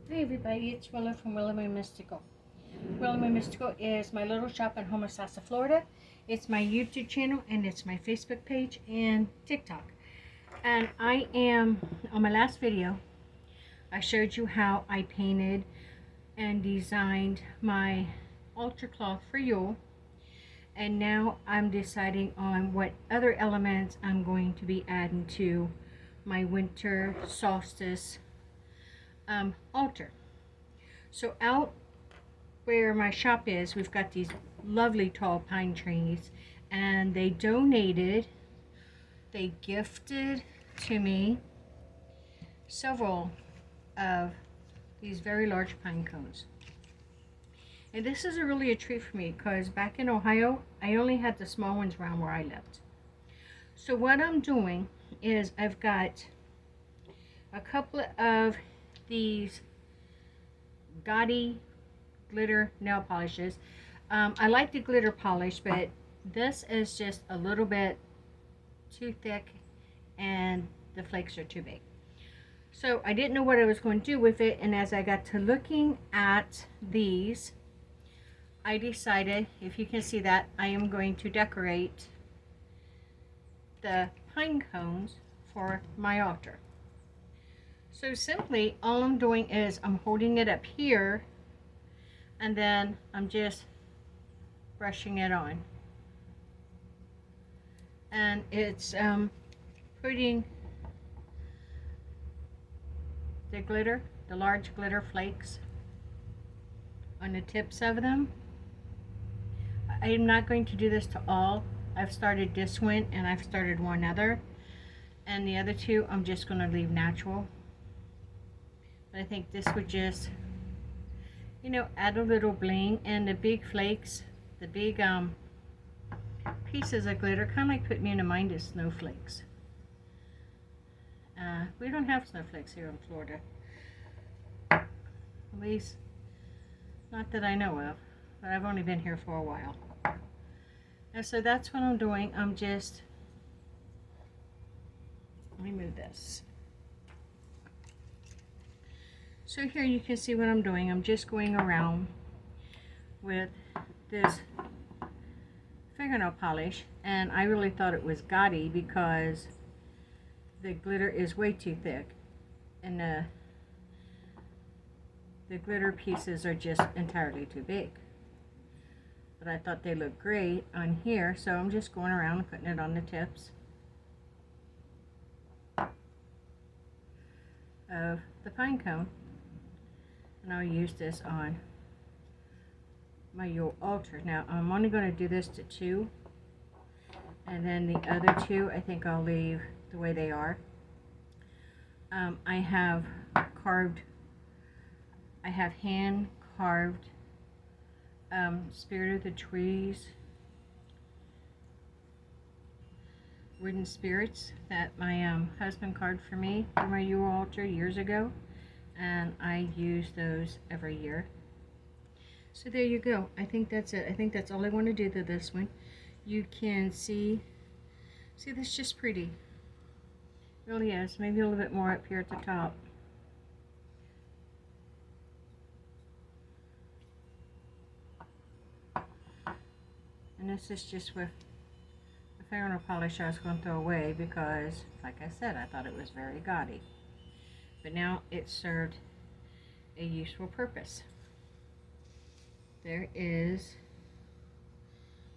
Hey everybody, it's Willa from Willa Mystical. Willa Mystical is my little shop in Homosassa, Florida. It's my YouTube channel and it's my Facebook page and TikTok. And I am, on my last video, I showed you how I painted and designed my altar cloth for Yule. And now I'm deciding on what other elements I'm going to be adding to my Winter Solstice altar. So out where my shop is, we've got these lovely tall pine trees, and they gifted to me several of these very large pine cones. And this is really a treat for me because back in Ohio, I only had the small ones around where I lived. So what I'm doing is I've got a couple of these gaudy glitter nail polishes. I like the glitter polish, but this is just a little bit too thick and the flakes are too big. So I didn't know what I was going to do with it, and as I got to looking at these, I decided, if you can see that, I am going to decorate the pine cones for my altar. So simply, all I'm doing is I'm holding it up here, and then I'm just brushing it on. And it's putting the glitter, the large glitter flakes, on the tips of them. I am not going to do this to all. I've started this one and I've started one other. And the other two I'm just going to leave natural. But I think this would just, you know, add a little bling. And the big flakes, the big pieces of glitter kind of like put me in the mind of snowflakes. We don't have snowflakes here in Florida. At least, not that I know of. But I've only been here for a while. And so that's what I'm doing. I'm just, let me move this. So here you can see what I'm doing. I'm just going around with this fingernail polish, and I really thought it was gaudy because the glitter is way too thick and the glitter pieces are just entirely too big. But I thought they looked great on here, so I'm just going around and putting it on the tips of the pine cone. And I'll use this on my Yule altar. Now I'm only going to do this to 2, and then the other 2 I think I'll leave the way they are. I have hand carved Spirit of the Trees wooden spirits that my husband carved for me for my Yule altar years ago, and I use those every year. So there you go. I think that's it. I think that's all I want to do to this one. You can see this is just pretty. It really is. Maybe a little bit more up here at the top. And this is just with the fingernail polish I was going to throw away because, like I said, I thought it was very gaudy. But now it served a useful purpose. There is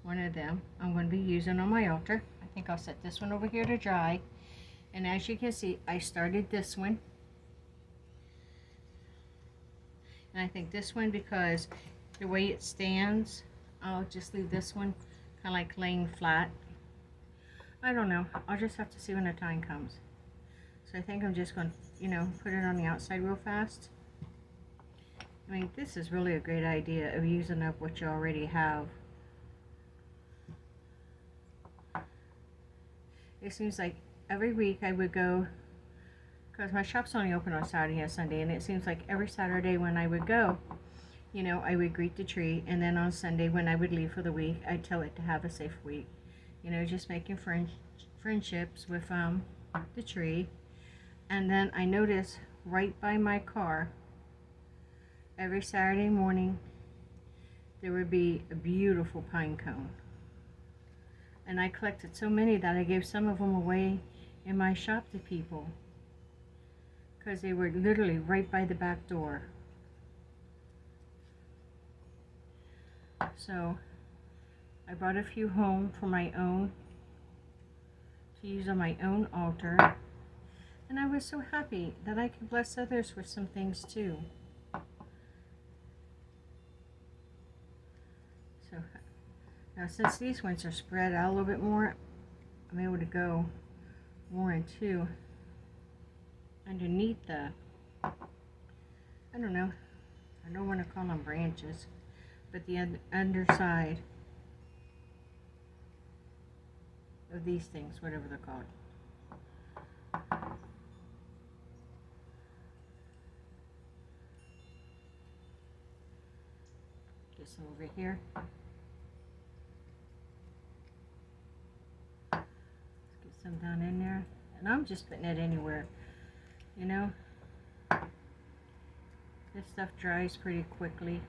one of them I'm going to be using on my altar. I think I'll set this one over here to dry. And as you can see, I started this one. And I think this one, because the way it stands, I'll just leave this one kind of like laying flat. I don't know. I'll just have to see when the time comes. So I think I'm just going to, you know, put it on the outside real fast. I mean, this is really a great idea of using up what you already have. It seems like every week I would go, because my shop's only open on Saturday and Sunday, and it seems like every Saturday when I would go, you know, I would greet the tree, and then on Sunday when I would leave for the week, I'd tell it to have a safe week. You know, just making friendships with the tree. And then I noticed right by my car every Saturday morning there would be a beautiful pine cone. And I collected so many that I gave some of them away in my shop to people, because they were literally right by the back door. So I brought a few home for my own, to use on my own altar. And I was so happy that I could bless others with some things too. So now, since these ones are spread out a little bit more, I'm able to go more into underneath the, I don't know, I don't want to call them branches, but the underside of these things, whatever they're called. Get some over here. Let's get some down in there. And I'm just putting it anywhere, you know. This stuff dries pretty quickly.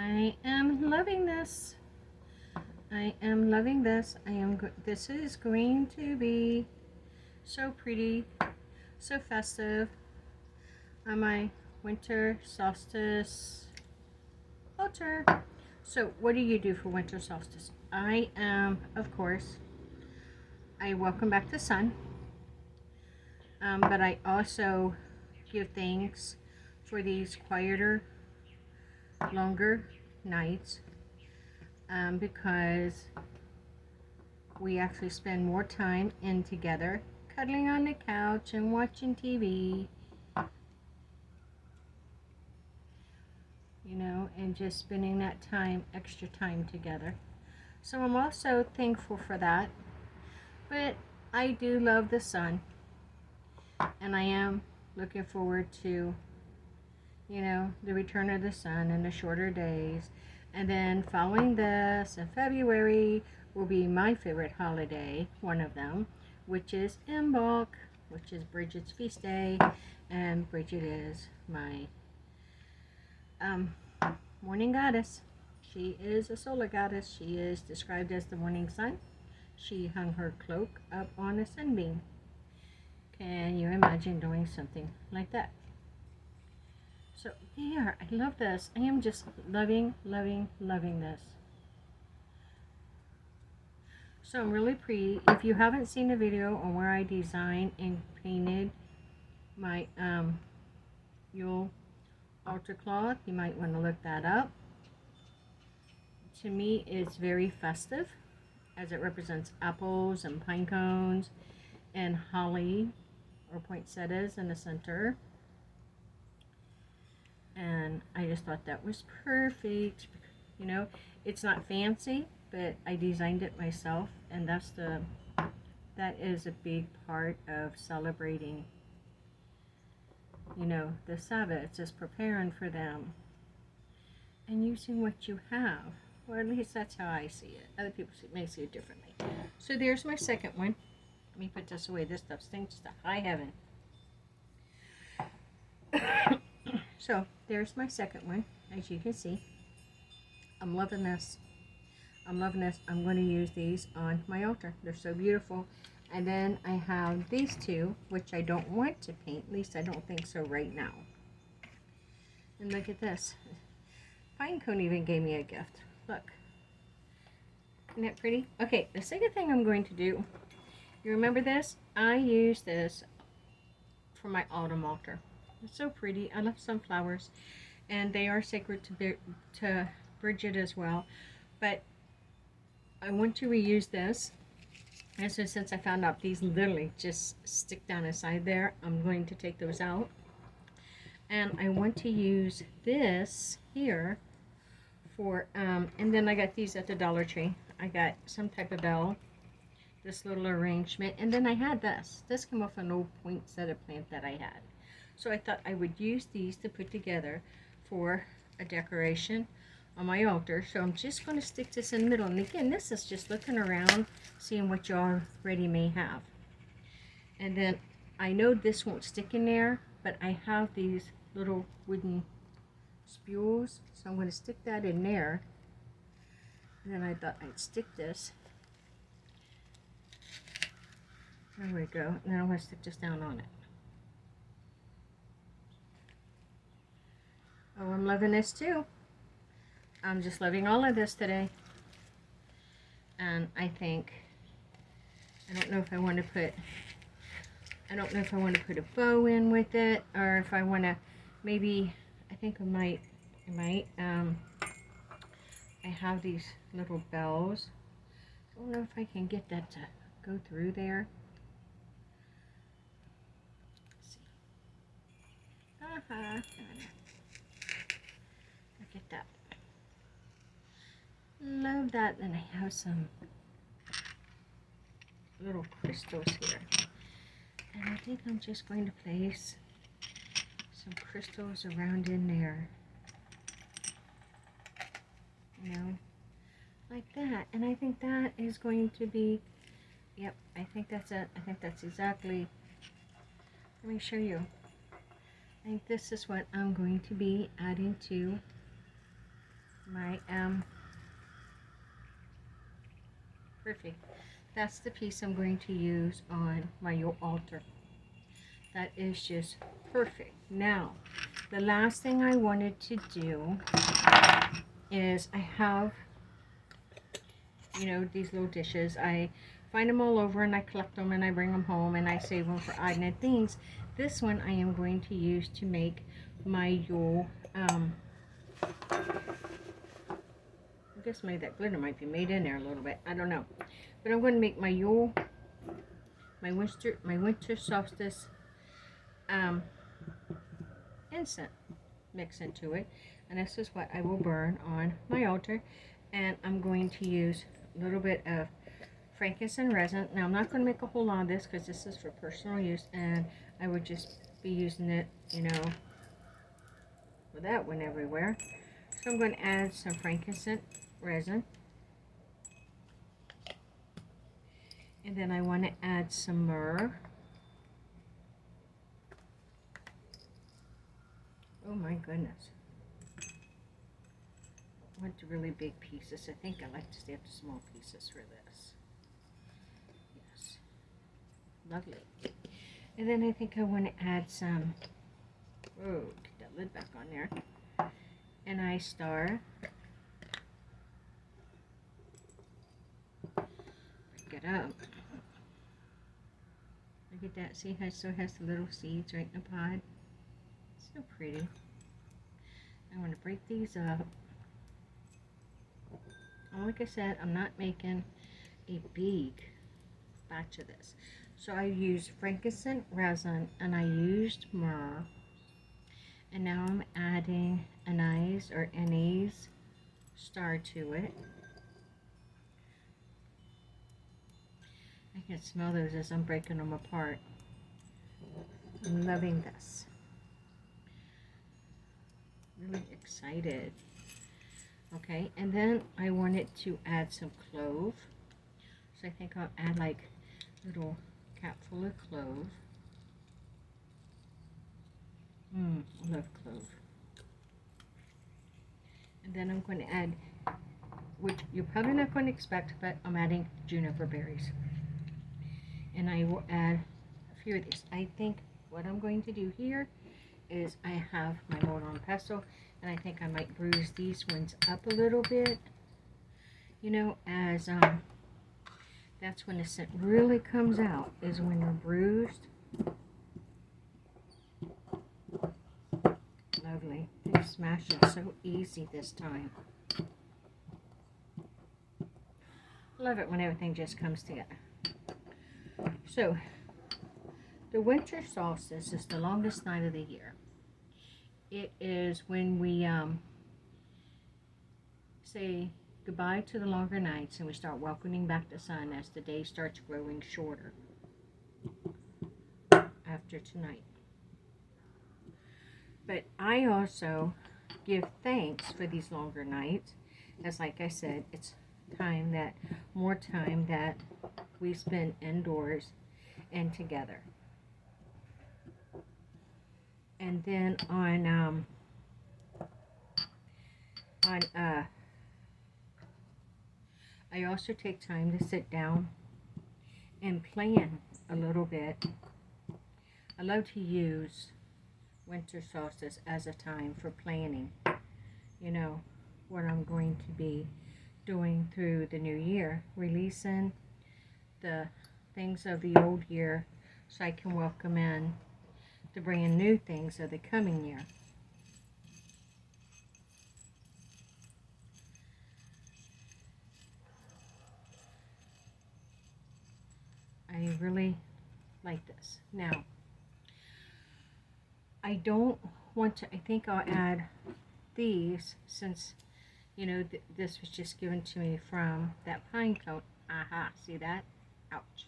I am loving this. I am loving this. This is going to be so pretty, so festive on my winter solstice altar. So what do you do for winter solstice? I am, of course, I welcome back the sun, but I also give thanks for these quieter, longer nights, because we actually spend more time in together, cuddling on the couch and watching TV, you know, and just spending that time, extra time together. So I'm also thankful for that. But I do love the sun, and I am looking forward to, you know, the return of the sun and the shorter days. And then following this, in February, will be my favorite holiday, one of them, which is Imbolc, which is Bridget's feast day. And Bridget is my morning goddess. She is a solar goddess. She is described as the morning sun. She hung her cloak up on a sunbeam. Can you imagine doing something like that? So there, I love this. I am just loving, loving, loving this. So I'm really pretty. If you haven't seen the video on where I designed and painted my Yule altar cloth, you might want to look that up. To me, it's very festive, as it represents apples and pine cones and holly or poinsettias in the center. And I just thought that was perfect. You know, it's not fancy, but I designed it myself, and that is a big part of celebrating, you know, the Sabbath. It's just preparing for them and using what you have. Or at least that's how I see it. Other people may see it differently. So there's my second one. Let me put this away. This stuff stinks to high heaven. So there's my second one. As you can see, I'm loving this. I'm loving this. I'm going to use these on my altar. They're so beautiful. And then I have these two, which I don't want to paint. At least I don't think so right now. And look at this. Pinecone even gave me a gift. Look. Isn't that pretty? Okay, the second thing I'm going to do, you remember this? I use this for my autumn altar. It's so pretty. I love sunflowers, and they are sacred to Bridget as well. But I want to reuse this. And so since I found out these literally just stick down inside there, I'm going to take those out. And I want to use this here for, and then I got these at the Dollar Tree. I got some type of bell, this little arrangement, and then I had this. This came off an old poinsettia plant that I had. So I thought I would use these to put together for a decoration on my altar. So I'm just going to stick this in the middle. And again, this is just looking around, seeing what you already may have. And then I know this won't stick in there, but I have these little wooden spules, so I'm going to stick that in there. And then I thought I'd stick this. There we go. And then I'm going to stick this down on it. Oh, I'm loving this too. I'm just loving all of this today. And I think, I don't know if I want to put a bow in with it, or if I want to, maybe, I think I might, I have these little bells. I don't know if I can get that to go through there. Let's see. Look at that. Love that. Then I have some little crystals here. And I think I'm just going to place some crystals around in there. You know, like that. And I think that is going to be, yep, I think that's exactly, let me show you. I think this is what I'm going to be adding to my, perfect. That's the piece I'm going to use on my Yule altar. That is just perfect. Now, the last thing I wanted to do is I have, you know, these little dishes. I find them all over and I collect them and I bring them home and I save them for odd things. This one I am going to use to make my Yule, I guess maybe that glitter might be made in there a little bit. I don't know. But I'm going to make my Yule, my Winter Solstice incense mix into it. And this is what I will burn on my altar. And I'm going to use a little bit of frankincense resin. Now I'm not going to make a whole lot of this because this is for personal use, and I would just be using it, you know, with that one everywhere. So I'm going to add some frankincense resin. And then I want to add some myrrh. Oh my goodness. I want the really big pieces. I think I like to save the small pieces for this. Yes. Lovely. And then I think I want to add some, oh, get that lid back on there. An eye star. Break it up. Look at that. See how it still has the little seeds right in the pod? So pretty. I want to break these up. And like I said, I'm not making a big batch of this. So I used frankincense resin and I used myrrh. And now I'm adding anise or anise star to it. I can smell those as I'm breaking them apart. I'm loving this. Really excited. Okay, and then I wanted to add some clove. So I think I'll add like a little capful of clove. I love clove. And then I'm going to add, which you're probably not going to expect, but I'm adding juniper berries. And I will add a few of these. I think what I'm going to do here is I have my mold on pestle, and I think I might bruise these ones up a little bit, you know, as that's when the scent really comes out, is when they're bruised. Lovely. They smash it so easy this time. Love it when everything just comes together. So the winter solstice is the longest night of the year. It is when we say goodbye to the longer nights and we start welcoming back the sun as the day starts growing shorter after tonight. But I also give thanks for these longer nights, as like I said, it's more time that we spend indoors and together. And then I also take time to sit down and plan a little bit. I love to use winter solstice as a time for planning, you know, what I'm going to be doing through the new year, releasing the things of the old year so I can welcome in the brand new things of the coming year. I really like this. Now, I don't want to, I think I'll add these since, you know, this was just given to me from that pine cone. Aha, see that? Ouch.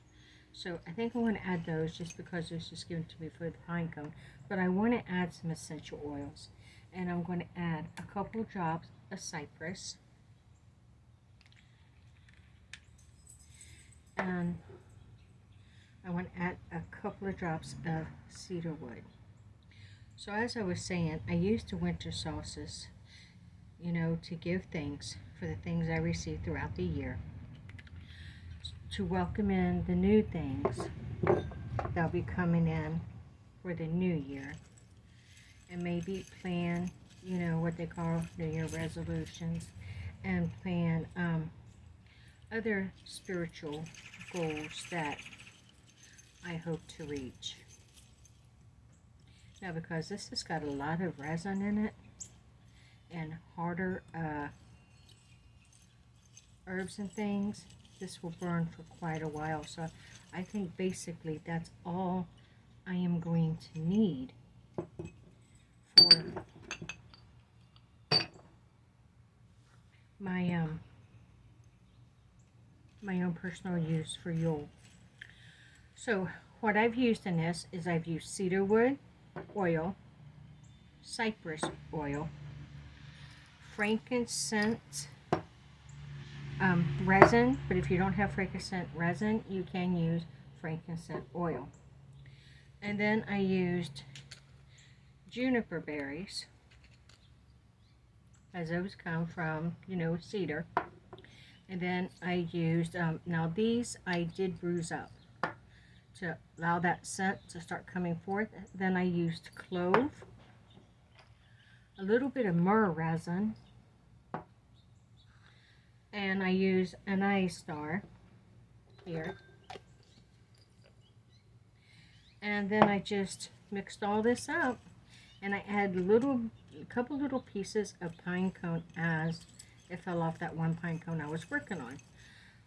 So I think I'm going to add those just because it was just given to me for the pine cone. But I want to add some essential oils. And I'm going to add a couple drops of cypress. And I want to add a couple of drops of cedarwood. So as I was saying, I used the winter solstice, you know, to give thanks for the things I received throughout the year, to welcome in the new things that'll be coming in for the new year, and maybe plan, you know, what they call New Year resolutions, and plan other spiritual goals that I hope to reach. Now, because this has got a lot of resin in it and harder herbs and things, this will burn for quite a while. So I think basically that's all I am going to need for my my own personal use for Yule. So what I've used in this is I've used cedarwood oil, cypress oil, frankincense resin, but if you don't have frankincense resin, you can use frankincense oil. And then I used juniper berries, as those come from, you know, cedar. And then I used, now these I did bruise up to allow that scent to start coming forth. Then I used clove, a little bit of myrrh resin, and I used an anise star here. And then I just mixed all this up, and I add a couple little pieces of pine cone as it fell off that one pine cone I was working on.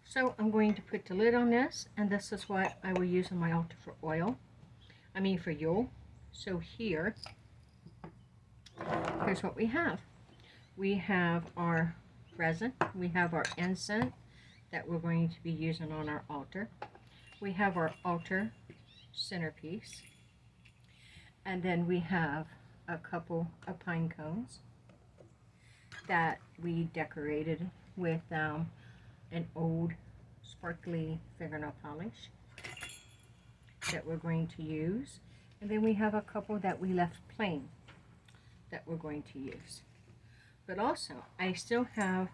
So I'm going to put the lid on this, and this is what I will use on my altar for for Yule. So here's what we have. We have our resin, we have our incense that we're going to be using on our altar. We have our altar centerpiece, and then we have a couple of pine cones that we decorated with an old sparkly fingernail polish that we're going to use. And then we have a couple that we left plain that we're going to use. But also, I still have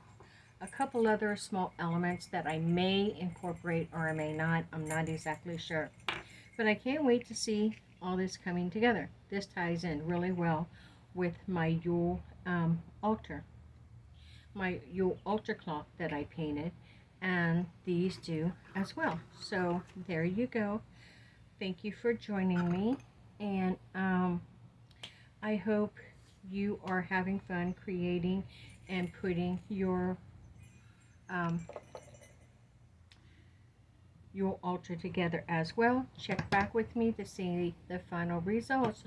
a couple other small elements that I may incorporate or I may not. I'm not exactly sure. But I can't wait to see all this coming together. This ties in really well with my Yule altar. My Yule altar cloth that I painted, and these do as well. So there you go. Thank you for joining me, and I hope you are having fun creating and putting your altar together as well. Check back with me to see the final results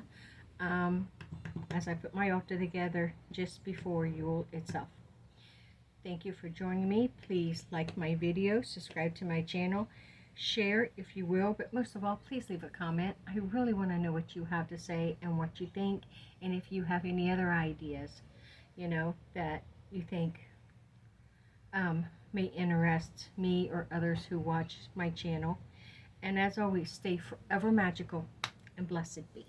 as I put my altar together just before Yule itself. Thank you for joining me. Please like my video, subscribe to my channel, share if you will, but most of all, please leave a comment. I really want to know what you have to say and what you think, and if you have any other ideas. you know, that you think may interest me or others who watch my channel. And as always, stay forever magical and blessed be.